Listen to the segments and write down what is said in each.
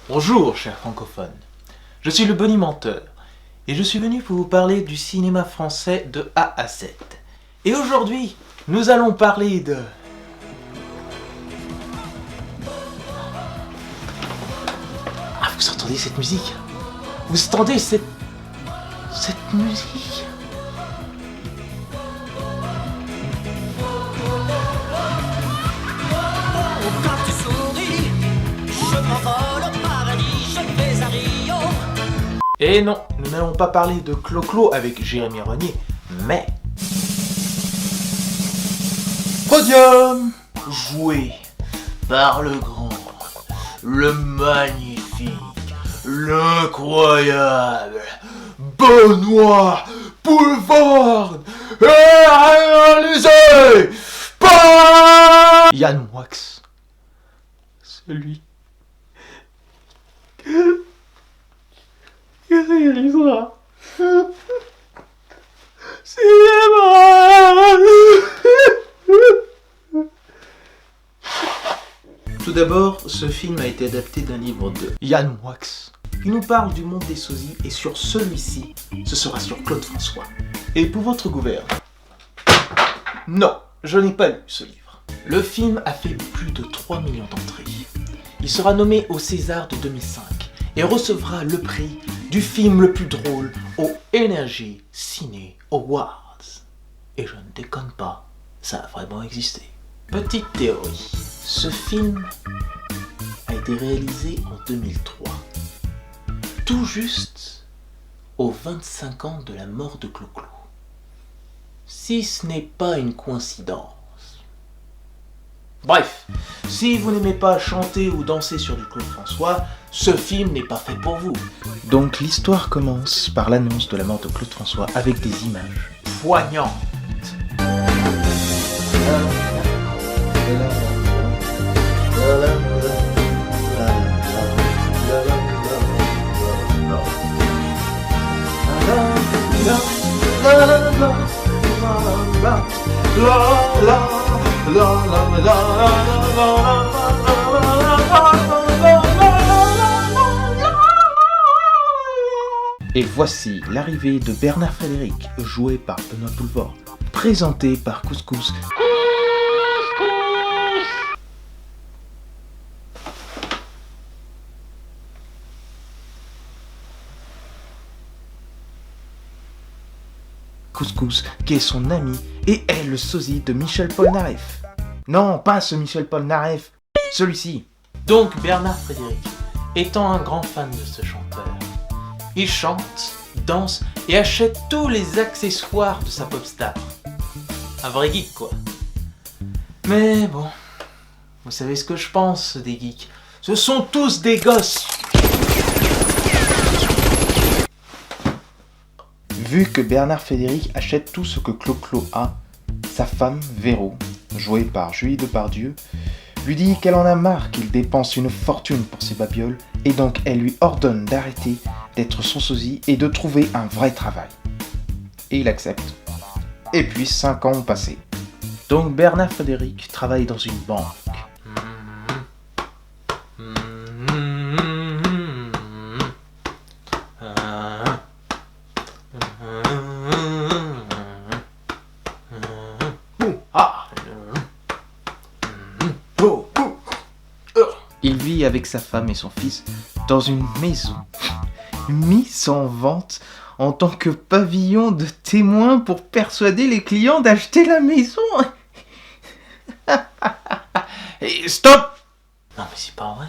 Bonjour, chers francophones. Je suis le bonimenteur et je suis venu pour vous parler du cinéma français de A à Z. Et aujourd'hui, nous allons parler de... Ah, vous entendez cette musique? Vous entendez cette musique? Quand tu souris, je m'envole au paradis, je vais à Rio. Et non, nous n'allons pas parler de Clo-Clo avec Jérémy Renier, mais... Podium joué par le grand, le magnifique, l'incroyable Benoît Poelvoorde et réalisé par Yann Moix, celui qui réalisera Tout d'abord, ce film a été adapté d'un livre de Yann Moix, qui nous parle du monde des sosies, et sur celui-ci, ce sera sur Claude François. Et pour votre gouverne, non, je n'ai pas lu ce livre. Le film a fait plus de 3 millions d'entrées. Il sera nommé au César de 2005 et recevra le prix du film le plus drôle au Energy Ciné Awards. Et je ne déconne pas, ça a vraiment existé. Petite théorie, ce film a été réalisé en 2003, tout juste aux 25 ans de la mort de Clo-Clo. Si ce n'est pas une coïncidence. Bref, si vous n'aimez pas chanter ou danser sur du Claude François, ce film n'est pas fait pour vous. Donc l'histoire commence par l'annonce de la mort de Claude François avec des images poignantes. Et voici l'arrivée de Bernard Frédéric, joué par Benoît Poelvoorde, présenté par Couscous. Couscous, qui est son ami et est le sosie de Michel Polnareff. Non, pas ce Michel Polnareff, celui-ci. Donc Bernard Frédéric, étant un grand fan de ce chanteur, il chante, danse et achète tous les accessoires de sa pop star. Un vrai geek quoi. Mais bon, vous savez ce que je pense des geeks. Ce sont tous des gosses. Vu que Bernard Frédéric achète tout ce que Clo-Clo a, sa femme, Véro, jouée par Julie Depardieu, lui dit qu'elle en a marre qu'il dépense une fortune pour ses babioles, et donc elle lui ordonne d'arrêter d'être son sosie et de trouver un vrai travail. Et il accepte. Et puis 5 ans ont passé. Donc Bernard Frédéric travaille dans une banque. Il vit avec sa femme et son fils dans une maison mise en vente en tant que pavillon de témoin pour persuader les clients d'acheter la maison. Et stop! Non mais c'est pas vrai.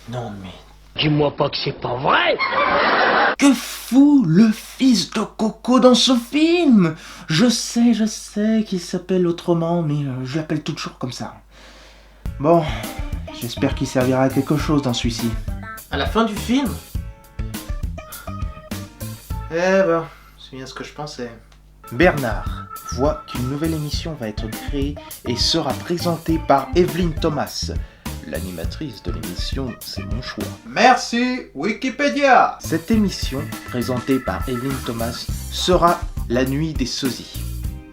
Non mais... Dis-moi pas que c'est pas vrai. Que fout le fils de Coco dans ce film? Je sais qu'il s'appelle autrement, mais je l'appelle toujours comme ça. Bon, j'espère qu'il servira à quelque chose dans celui-ci. À la fin du film? Eh ben, c'est bien ce que je pensais. Bernard voit qu'une nouvelle émission va être créée et sera présentée par Evelyne Thomas. L'animatrice de l'émission, c'est mon choix. Merci Wikipédia. Cette émission, présentée par Evelyne Thomas, sera La Nuit des Sosies.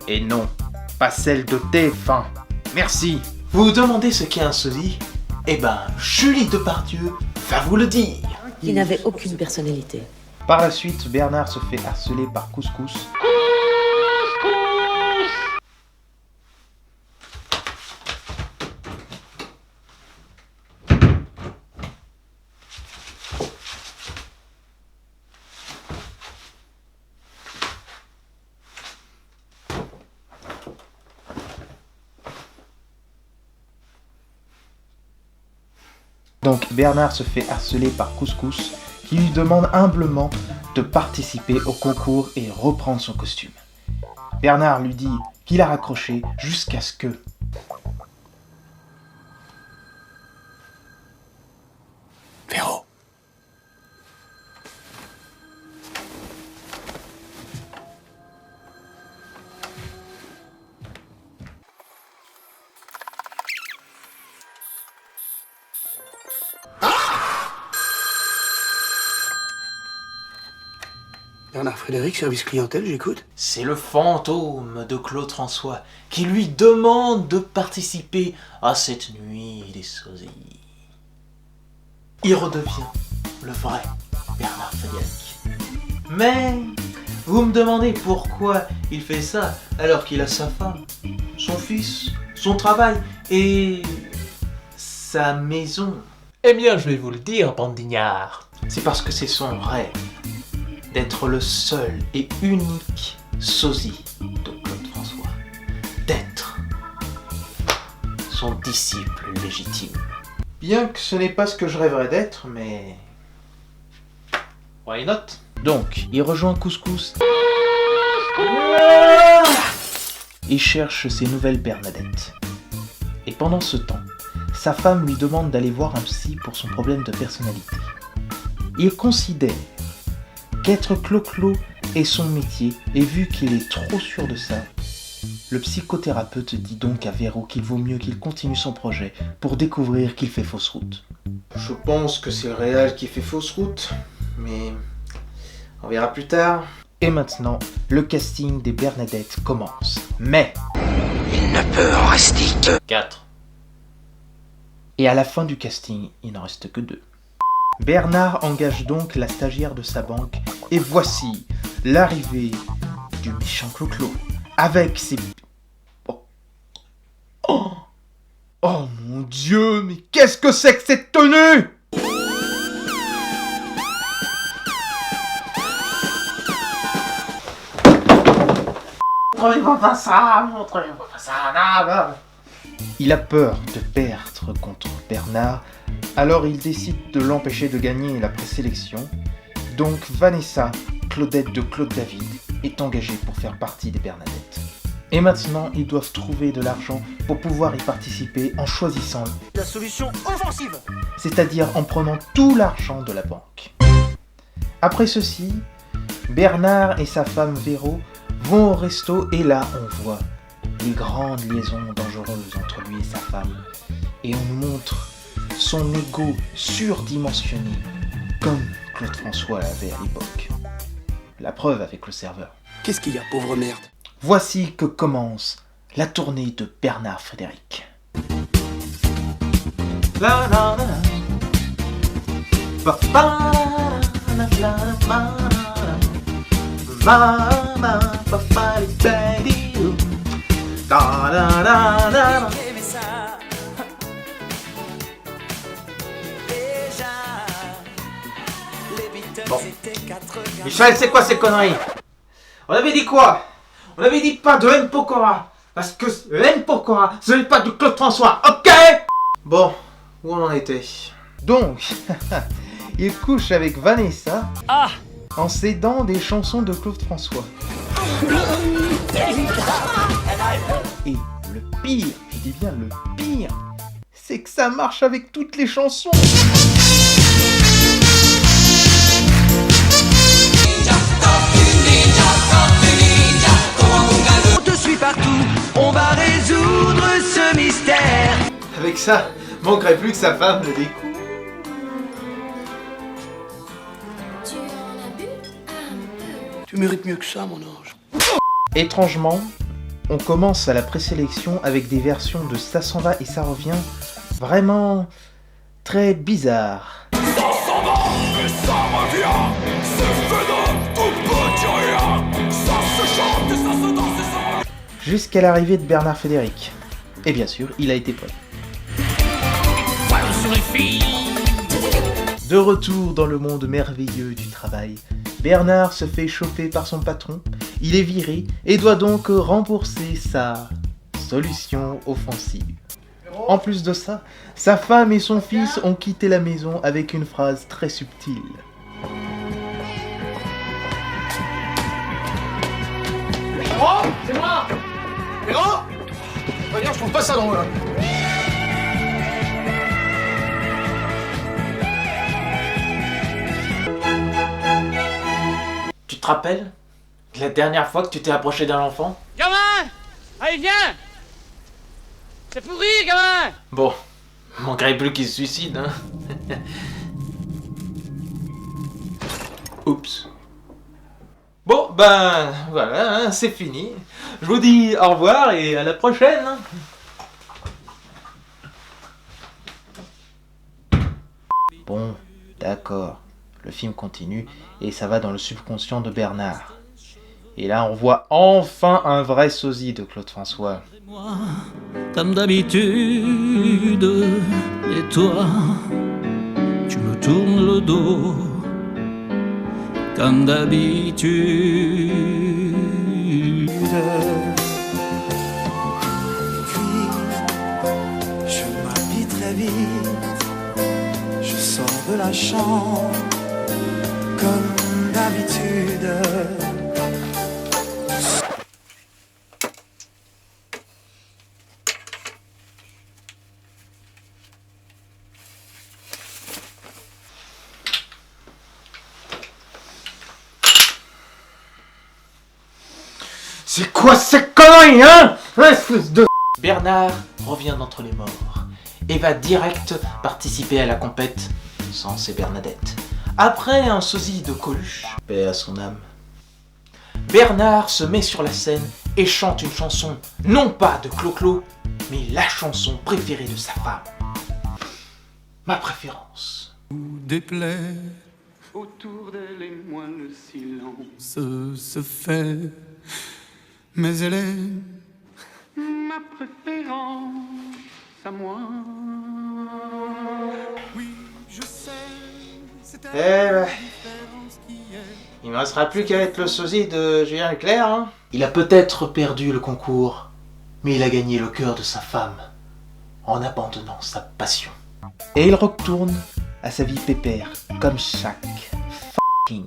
Et non, pas celle de TF1. Merci. Vous vous demandez ce qu'est un sosie? Eh ben, Julie Depardieu va vous le dire. Il n'avait aucune personnalité. Par la suite, Bernard se fait harceler par Couscous. Donc Bernard se fait harceler par Couscous, qui lui demande humblement de participer au concours et reprendre son costume. Bernard lui dit qu'il a raccroché jusqu'à ce que... Véro. Bernard Frédéric, service clientèle, j'écoute. C'est le fantôme de Claude François qui lui demande de participer à cette nuit des sosies. Il redevient le vrai Bernard Frédéric. Mais vous me demandez pourquoi il fait ça alors qu'il a sa femme, son fils, son travail et sa maison. Eh bien, je vais vous le dire, bande d'ignards. C'est parce que c'est son rêve d'être le seul et unique sosie de Claude François. D'être son disciple légitime. Bien que ce n'est pas ce que je rêverais d'être, mais... why not? Donc, il rejoint Couscous et cherche ses nouvelles Bernadettes. Et pendant ce temps, sa femme lui demande d'aller voir un psy pour son problème de personnalité. Il considère qu'être clo-clo est son métier, et vu qu'il est trop sûr de ça, le psychothérapeute dit donc à Véro qu'il vaut mieux qu'il continue son projet pour découvrir qu'il fait fausse route. Je pense que c'est le réel qui fait fausse route, mais on verra plus tard. Et maintenant, le casting des Bernadettes commence. Mais... il ne peut en rester que 4. Et à la fin du casting, il n'en reste que 2. Bernard engage donc la stagiaire de sa banque, et voici l'arrivée du méchant Clo-Clo, avec ses... Oh mon Dieu, mais qu'est-ce que c'est que cette tenue? Montrez-moi pas ça, montrez-moi pas ça, non. Il a peur de perdre contre Bernard, alors il décide de l'empêcher de gagner la présélection. Donc Vanessa, Claudette de Claude David, est engagée pour faire partie des Bernadettes. Et maintenant, ils doivent trouver de l'argent pour pouvoir y participer en choisissant La solution offensive. c'est-à-dire en prenant tout l'argent de la banque. Après ceci, Bernard et sa femme Véro vont au resto et là on voit les grandes liaisons dangereuses entre lui et sa femme. Et on nous montre son ego surdimensionné, comme Claude François l'avait à l'époque. La preuve avec le serveur. Qu'est-ce qu'il y a, pauvre merde? Voici que commence la tournée de Bernard Frédéric. Aimez ça. Déjà, les Beatles Bon. étaient 4 gars. Michel, c'est quoi ces conneries? On avait dit quoi? On avait dit pas de M. Pokora. Parce que M. Pokora, ce n'est pas du Claude François, ok? Bon, où on en était? Donc, il couche avec Vanessa en s'aidant des chansons de Claude François. Et le pire, je dis bien le pire, c'est que ça marche avec toutes les chansons. On te suit partout, on va résoudre ce mystère. Avec ça, manquerait plus que sa femme le découvre. Tu mérites mieux que ça, mon ange. Étrangement, on commence à la présélection avec des versions de Ça s'en va et ça revient vraiment très bizarre. Jusqu'à l'arrivée de Bernard Frédéric. Et bien sûr, il a été poète. De retour dans le monde merveilleux du travail, Bernard se fait choper par son patron, il est viré et doit donc rembourser sa solution offensive. En plus de ça, sa femme et son fils ont quitté la maison avec une phrase très subtile. Oh, c'est moi. Héros. Regarde, je trouve pas ça drôle. Tu te rappelles la dernière fois que tu t'es approché d'un enfant? Gamin! Allez, viens! C'est pourri, gamin! Bon, manquerait plus qu'il se suicide, hein. Oups. Bon, ben, voilà, hein, c'est fini. Je vous dis au revoir et à la prochaine. Bon, d'accord. Le film continue et ça va dans le subconscient de Bernard. Et là, on voit enfin un vrai sosie de Claude François. Comme d'habitude, et toi, tu me tournes le dos, comme d'habitude. Puis, je m'habille très vite, je sors de la chambre, comme d'habitude. C'est quoi ces conneries, hein? Espèce de... Bernard revient d'entre les morts et va direct participer à la compète sans ses Bernadettes. Après un sosie de Coluche, paix à son âme, Bernard se met sur la scène et chante une chanson, non pas de Clo-Clo, mais la chanson préférée de sa femme. Ma préférence. Déplaît autour d'elle et moi le silence se fait, mais elle est ma préférence à moi. Oui, je sais, c'est Eh ben, il ne me restera plus qu'à être le sosie de Julien Leclerc, hein. Il a peut-être perdu le concours, mais il a gagné le cœur de sa femme en abandonnant sa passion. Et il retourne à sa vie pépère, comme chaque fucking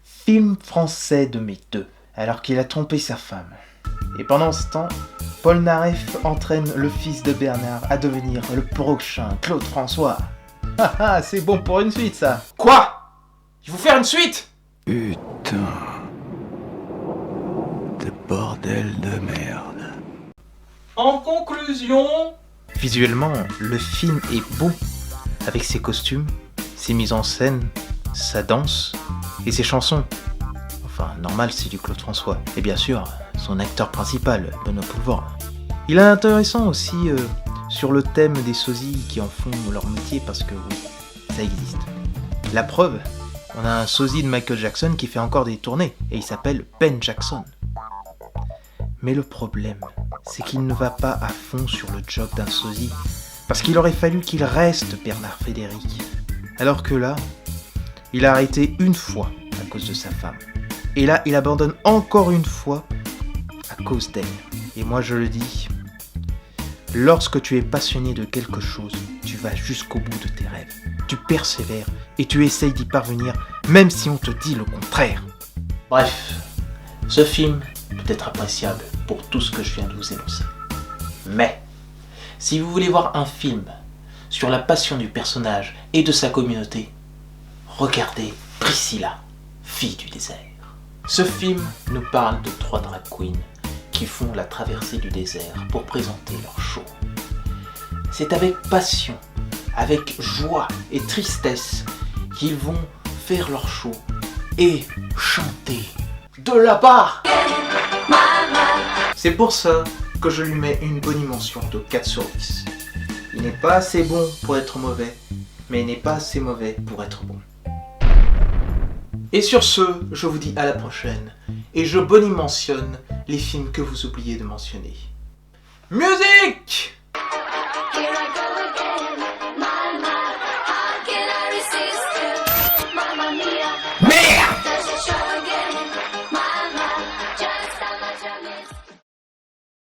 film français de mes deux, alors qu'il a trompé sa femme. Et pendant ce temps, Paul Naref entraîne le fils de Bernard à devenir le prochain Claude François. Ah, c'est bon pour une suite, ça. Quoi? Il faut faire une suite? Putain. De bordel de merde. En conclusion... Visuellement, le film est beau, avec ses costumes, ses mises en scène, sa danse et ses chansons. Enfin, normal, c'est du Claude François. Et bien sûr, son acteur principal, Benoît Poelvoorde. Il est intéressant aussi sur le thème des sosies qui en font leur métier parce que oui, ça existe. La preuve, on a un sosie de Michael Jackson qui fait encore des tournées et il s'appelle Ben Jackson. Mais le problème, c'est qu'il ne va pas à fond sur le job d'un sosie parce qu'il aurait fallu qu'il reste Bernard Frédéric. Alors que là, il a arrêté une fois à cause de sa femme. Et là, il abandonne encore une fois à cause d'elle. Et moi, je le dis, lorsque tu es passionné de quelque chose, tu vas jusqu'au bout de tes rêves. Tu persévères et tu essayes d'y parvenir, même si on te dit le contraire. Bref, ce film peut être appréciable pour tout ce que je viens de vous énoncer. Mais, si vous voulez voir un film sur la passion du personnage et de sa communauté, regardez Priscilla, fille du désert. Ce film nous parle de 3 drag queens qui font la traversée du désert pour présenter leur show. C'est avec passion, avec joie et tristesse qu'ils vont faire leur show et chanter de là-bas. C'est pour ça que je lui mets une bonne mention de 4 sur 10. Il n'est pas assez bon pour être mauvais, mais n'est pas assez mauvais pour être bon. Et sur ce, je vous dis à la prochaine, et je bonimentionne les films que vous oubliez de mentionner. Musique!